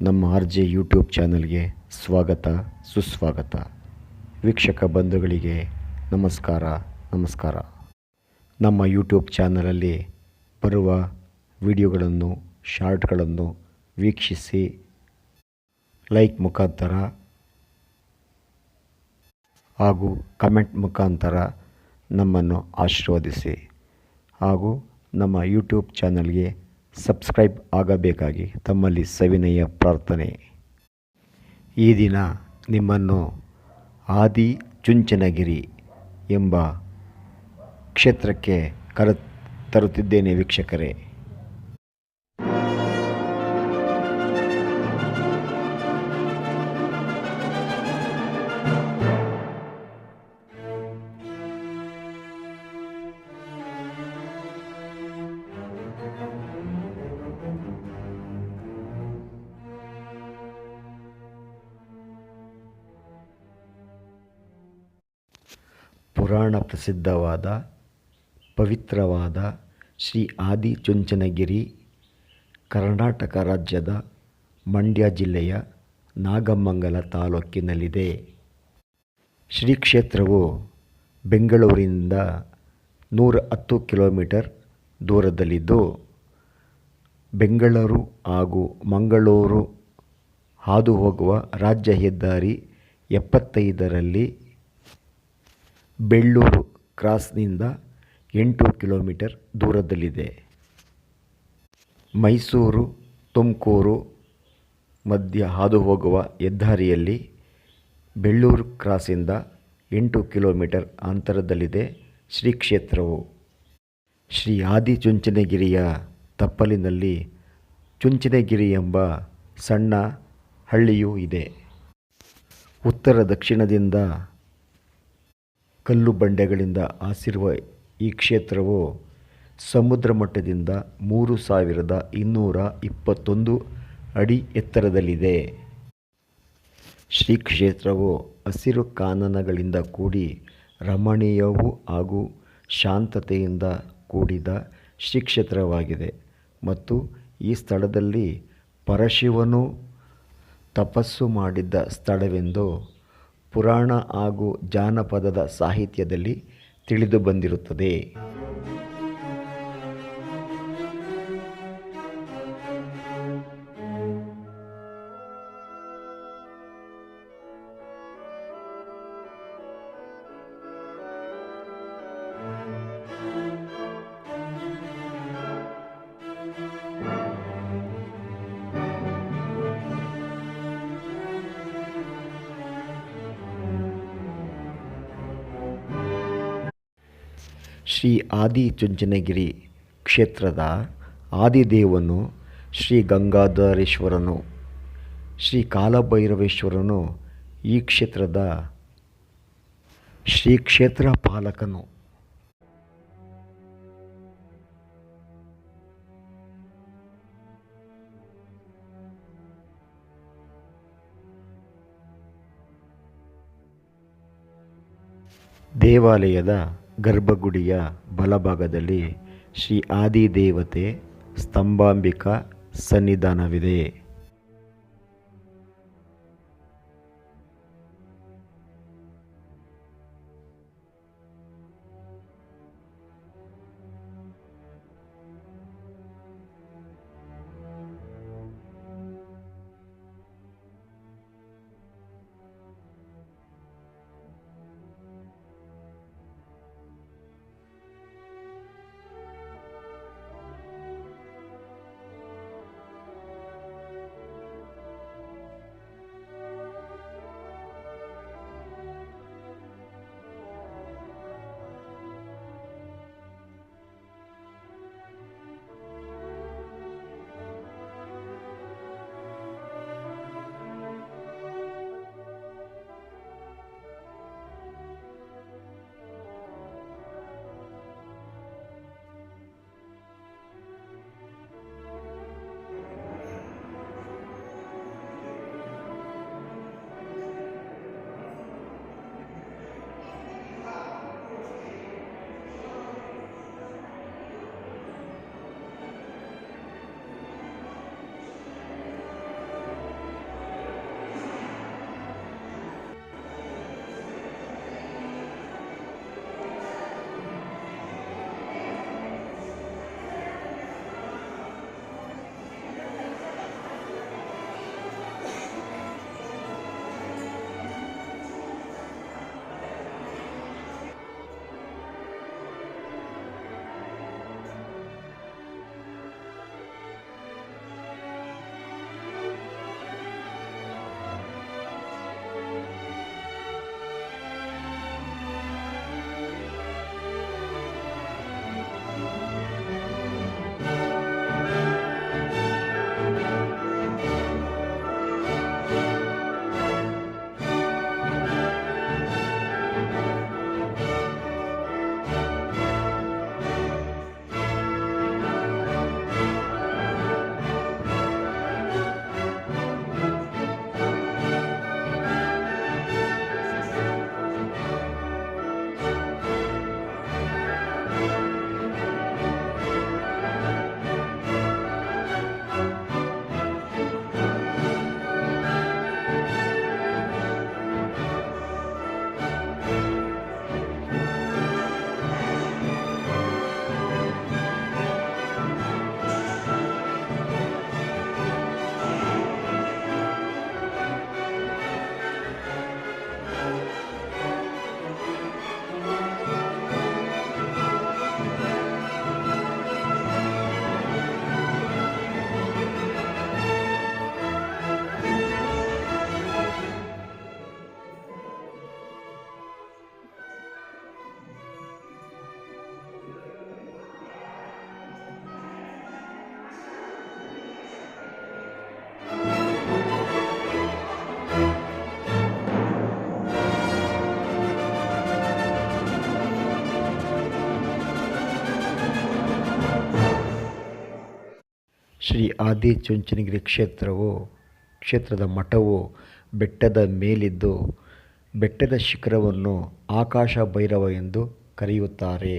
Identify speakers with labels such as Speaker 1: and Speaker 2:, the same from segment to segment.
Speaker 1: ನಮ್ಮ RJ YouTube ಚಾನಲ್ಗೆ ಸ್ವಾಗತ ಸುಸ್ವಾಗತ. ವೀಕ್ಷಕ ಬಂಧುಗಳಿಗೆ ನಮಸ್ಕಾರ. ನಮ್ಮ ಯೂಟ್ಯೂಬ್ ಚಾನಲಲ್ಲಿ ಬರುವ ವಿಡಿಯೋಗಳನ್ನು ಶಾರ್ಟ್ಗಳನ್ನು ವೀಕ್ಷಿಸಿ ಲೈಕ್ ಮುಖಾಂತರ ಹಾಗೂ ಕಮೆಂಟ್ ಮುಖಾಂತರ ನಮ್ಮನ್ನು ಆಶೀರ್ವದಿಸಿ ಹಾಗೂ ನಮ್ಮ ಯೂಟ್ಯೂಬ್ ಚಾನಲ್ಗೆ ಸಬ್ಸ್ಕ್ರೈಬ್ ಆಗಬೇಕಾಗಿ ತಮ್ಮಲ್ಲಿ ಸವಿನಯ ಪ್ರಾರ್ಥನೆ. ಈ ದಿನ ನಿಮ್ಮನ್ನು ಆದಿಚುಂಚನಗಿರಿ ಎಂಬ ಕ್ಷೇತ್ರಕ್ಕೆ ತರುತ್ತಿದ್ದೇನೆ ವೀಕ್ಷಕರೇ. ಪುರಾಣ ಪ್ರಸಿದ್ಧವಾದ ಪವಿತ್ರವಾದ ಶ್ರೀ ಆದಿಚುಂಚನಗಿರಿ ಕರ್ನಾಟಕ ರಾಜ್ಯದ ಮಂಡ್ಯ ಜಿಲ್ಲೆಯ ನಾಗಮಂಗಲ ತಾಲೂಕಿನಲ್ಲಿದೆ. ಶ್ರೀ ಕ್ಷೇತ್ರವು ಬೆಂಗಳೂರಿನಿಂದ 110 ಕಿಲೋಮೀಟರ್ ದೂರದಲ್ಲಿದ್ದು, ಬೆಂಗಳೂರು ಹಾಗೂ ಮಂಗಳೂರು ಹಾದು ಹೋಗುವ ರಾಜ್ಯ ಹೆದ್ದಾರಿ 75ರಲ್ಲಿ ಬೆಳ್ಳೂರು ಕ್ರಾಸ್ನಿಂದ 8 ಕಿಲೋಮೀಟರ್ ದೂರದಲ್ಲಿದೆ. ಮೈಸೂರು ತುಮಕೂರು ಮಧ್ಯ ಹಾದು ಹೋಗುವ ಹೆದ್ದಾರಿಯಲ್ಲಿ ಬೆಳ್ಳೂರು ಕ್ರಾಸಿಂದ 8 ಕಿಲೋಮೀಟರ್ ಅಂತರದಲ್ಲಿದೆ ಶ್ರೀ ಕ್ಷೇತ್ರವು. ಶ್ರೀ ಆದಿಚುಂಚನಗಿರಿಯ ತಪ್ಪಲಿನಲ್ಲಿ ಚುಂಚನಗಿರಿ ಎಂಬ ಸಣ್ಣ ಹಳ್ಳಿಯೂ ಇದೆ. ಉತ್ತರ ದಕ್ಷಿಣದಿಂದ ಕಲ್ಲು ಬಂಡೆಗಳಿಂದ ಆಸಿರುವ ಈ ಕ್ಷೇತ್ರವು ಸಮುದ್ರ ಮಟ್ಟದಿಂದ 3221 ಅಡಿ ಎತ್ತರದಲ್ಲಿದೆ. ಶ್ರೀ ಕ್ಷೇತ್ರವು ಹಸಿರು ಕಾನನಗಳಿಂದ ಕೂಡಿ ರಮಣೀಯವೂ ಹಾಗೂ ಶಾಂತತೆಯಿಂದ ಕೂಡಿದ ಶ್ರೀ ಕ್ಷೇತ್ರವಾಗಿದೆ ಮತ್ತು ಈ ಸ್ಥಳದಲ್ಲಿ ಪರಶಿವನು ತಪಸ್ಸು ಮಾಡಿದ್ದ ಸ್ಥಳವೆಂದು ಪುರಾಣ ಹಾಗೂ ಜಾನಪದದ ಸಾಹಿತ್ಯದಲ್ಲಿ ತಿಳಿದುಬಂದಿರುತ್ತದೆ. ಶ್ರೀ ಆದಿಚುಂಚನಗಿರಿ ಕ್ಷೇತ್ರದ ಆದಿದೇವನು ಶ್ರೀ ಗಂಗಾಧರೇಶ್ವರನು, ಶ್ರೀ ಕಾಲಭೈರವೇಶ್ವರನು ಈ ಕ್ಷೇತ್ರದ ಶ್ರೀ ಕ್ಷೇತ್ರ ಪಾಲಕನು. ದೇವಾಲಯದ ಗರ್ಭಗುಡಿಯ ಬಲಭಾಗದಲ್ಲಿ ಶ್ರೀ ಆದಿದೇವತೆ ಸ್ತಂಭಾಂಬಿಕಾ ಸನ್ನಿಧಾನವಿದೆ. ಶ್ರೀ ಆದಿಚುಂಚನಗಿರಿ ಕ್ಷೇತ್ರದ ಮಠವು ಬೆಟ್ಟದ ಮೇಲಿದ್ದು ಬೆಟ್ಟದ ಶಿಖರವನ್ನು ಆಕಾಶ ಭೈರವ ಎಂದು ಕರೆಯುತ್ತಾರೆ.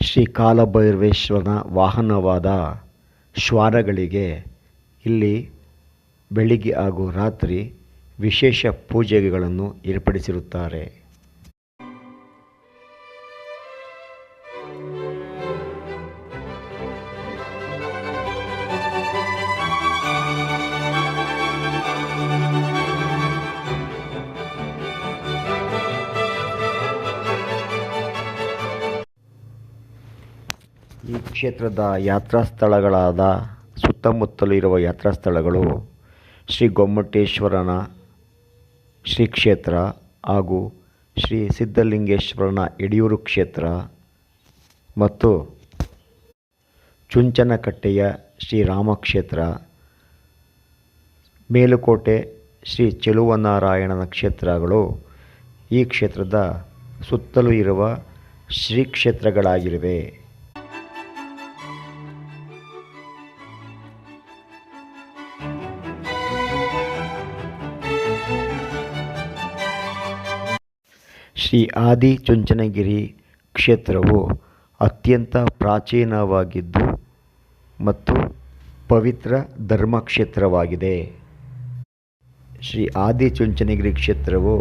Speaker 1: ಶ್ರೀ ಕಾಲಭೈರವೇಶ್ವರನ ವಾಹನವಾದ ಶ್ವಾನಗಳಿಗೆ ಇಲ್ಲಿ ಬೆಳಿಗ್ಗೆ ಹಾಗೂ ರಾತ್ರಿ ವಿಶೇಷ ಪೂಜೆಗಳನ್ನು ಏರ್ಪಡಿಸಿರುತ್ತಾರೆ. ಈ ಕ್ಷೇತ್ರದ ಯಾತ್ರಾ ಸ್ಥಳಗಳಾದ ಸುತ್ತಮುತ್ತಲೂ ಇರುವ ಯಾತ್ರಾ ಸ್ಥಳಗಳು ಶ್ರೀ ಗೊಮ್ಮಟೇಶ್ವರನ ಶ್ರೀ ಕ್ಷೇತ್ರ ಹಾಗೂ ಶ್ರೀ ಸಿದ್ಧಲಿಂಗೇಶ್ವರನ ಯಡಿಯೂರು ಕ್ಷೇತ್ರ ಮತ್ತು ಚುಂಚನಕಟ್ಟೆಯ ಶ್ರೀರಾಮ ಕ್ಷೇತ್ರ, ಮೇಲುಕೋಟೆ ಶ್ರೀ ಚೆಲುವನಾರಾಯಣನ ಕ್ಷೇತ್ರಗಳು ಈ ಕ್ಷೇತ್ರದ ಸುತ್ತಲೂ ಇರುವ ಶ್ರೀ ಕ್ಷೇತ್ರಗಳಾಗಿವೆ. ಶ್ರೀ ಆದಿಚುಂಚನಗಿರಿ ಕ್ಷೇತ್ರವು ಅತ್ಯಂತ ಪ್ರಾಚೀನವಾಗಿದ್ದು ಮತ್ತು ಪವಿತ್ರ ಧರ್ಮಕ್ಷೇತ್ರವಾಗಿದೆ. ಶ್ರೀ ಆದಿಚುಂಚನಗಿರಿ ಕ್ಷೇತ್ರವು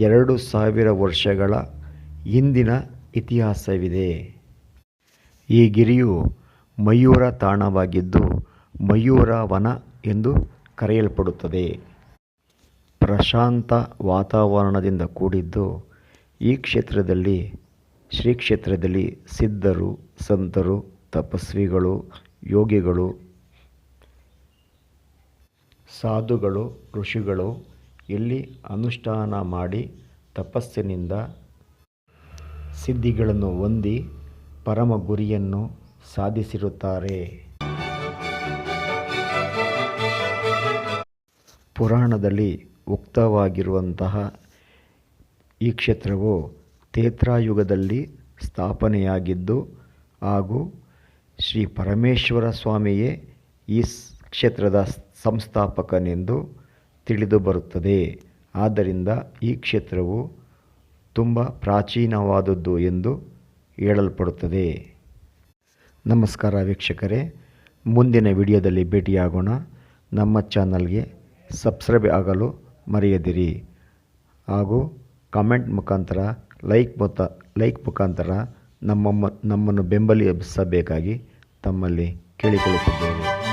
Speaker 1: 2000 ವರ್ಷಗಳ ಹಿಂದಿನ ಇತಿಹಾಸವಿದೆ. ಈ ಗಿರಿಯು ಮಯೂರ ತಾಣವಾಗಿದ್ದು ಮಯೂರ ವನ ಎಂದು ಕರೆಯಲ್ಪಡುತ್ತದೆ. ಪ್ರಶಾಂತ ವಾತಾವರಣದಿಂದ ಕೂಡಿದ್ದು ಈ ಶ್ರೀ ಕ್ಷೇತ್ರದಲ್ಲಿ ಸಿದ್ಧರು, ಸಂತರು, ತಪಸ್ವಿಗಳು, ಯೋಗಿಗಳು, ಸಾಧುಗಳು, ಋಷಿಗಳು ಇಲ್ಲಿ ಅನುಷ್ಠಾನ ಮಾಡಿ ತಪಸ್ಸಿನಿಂದ ಸಿದ್ಧಿಗಳನ್ನು ಹೊಂದಿ ಪರಮ ಗುರಿಯನ್ನು ಸಾಧಿಸಿರುತ್ತಾರೆ. ಪುರಾಣದಲ್ಲಿ ಉಕ್ತವಾಗಿರುವಂತಹ ಈ ಕ್ಷೇತ್ರವು ತ್ರೇತಾಯುಗದಲ್ಲಿ ಸ್ಥಾಪನೆಯಾಗಿದ್ದು ಹಾಗೂ ಶ್ರೀ ಪರಮೇಶ್ವರ ಸ್ವಾಮಿಯೇ ಈ ಕ್ಷೇತ್ರದ ಸಂಸ್ಥಾಪಕನೆಂದು ತಿಳಿದು ಬರುತ್ತದೆ. ಆದ್ದರಿಂದ ಈ ಕ್ಷೇತ್ರವು ತುಂಬ ಪ್ರಾಚೀನವಾದದ್ದು ಎಂದು ಹೇಳಲ್ಪಡುತ್ತದೆ. ನಮಸ್ಕಾರ ವೀಕ್ಷಕರೇ, ಮುಂದಿನ ವಿಡಿಯೋದಲ್ಲಿ ಭೇಟಿಯಾಗೋಣ. ನಮ್ಮ ಚಾನಲ್ಗೆ ಸಬ್ಸ್ಕ್ರೈಬ್ ಆಗಲು ಮರೆಯದಿರಿ ಹಾಗೂ ಕಾಮೆಂಟ್ ಮುಖಾಂತರ ಲೈಕ್ ಮುಖಾಂತರ ನಮ್ಮನ್ನು ಬೆಂಬಲಿಸಬೇಕಾಗಿ ತಮ್ಮಲ್ಲಿ ಕೇಳಿಕೊಳ್ಳುತ್ತಿದ್ದೇವೆ.